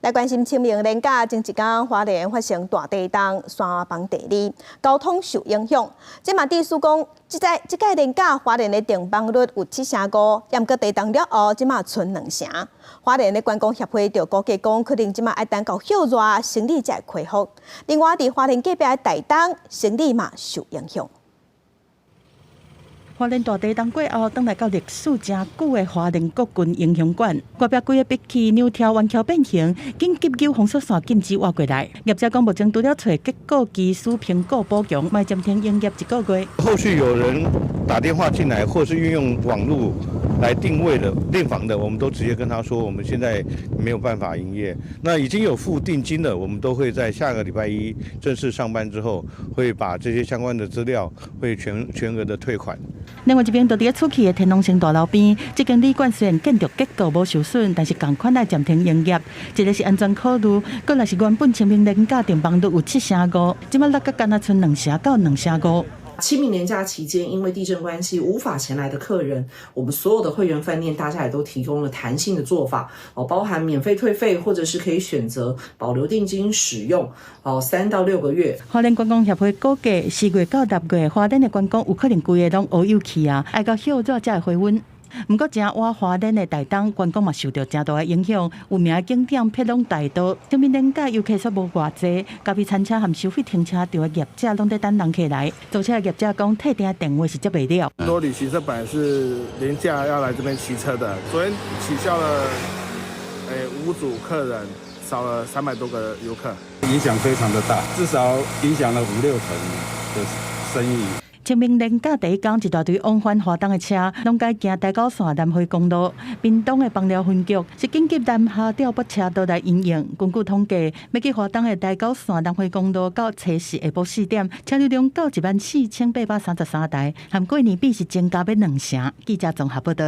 来关心清明连假前一天，花莲发生大地震，山崩地裂，交通受影响。即嘛地书讲，即届连假花莲的停放率有7成5，也毋过地震了后，即嘛剩2成。花莲的观光协会就估计讲，可能即嘛要等到休热，生理才会恢复。另外，伫花莲隔壁的台东，生理嘛受影响。 花莲大地震过后，转来到历史真久的花莲国军英雄馆，外壁规个碧起牛条弯桥变形，紧急救封锁线禁止挖过来。业者讲，目前除了找结构技师评估补强，卖暂停营业1个月。后续有人打电话进来，或是运用网络来定位的订房的，我们都直接跟他说，我们现在没有办法营业。那已经有付定金的，我们都会在下个礼拜1正式上班之后，会把这些相关的资料会全额的退款。 另外一边，就伫出去的天龙城大楼边，这间旅馆虽然建筑结构无受损，但是同款来暂停营业。一个是安全考虑，搁来是原本清明连假订房率有7成5，即摆落个干那剩2成到2成5。 清明连假期间，因为地震关系无法前来的客人，我们所有的会员饭店大家也都提供了弹性的做法包含免费退费，或者是可以选择保留定金使用3到6个月。花莲观光协会估计4月到10月，花莲的观光有可能规个拢乌有去啊，爱到休热才会回温。 不过，正我花莲的台东观光嘛受到真大的影响，有名的景点撇拢大多。清明连假游客煞无偌济，咖啡餐车和收费停车场的业者拢在等人客来。租车的业者讲，退订的电话是接不了。很多旅行社本来是连假要来这边骑车的，昨天取消了5组客人，少了300多个游客，影响非常的大，至少影响了5、6成的生意。 清明连假第一天，一大堆往返花东的车，拢该行台九线南回公路。屏东的枋寮分局是紧急南下调拨车道来营运。根据统计，要去花东的台九线南回公路到初时下晡4点，车流量到14833台，和过年比是增加要2成。记者综合报道。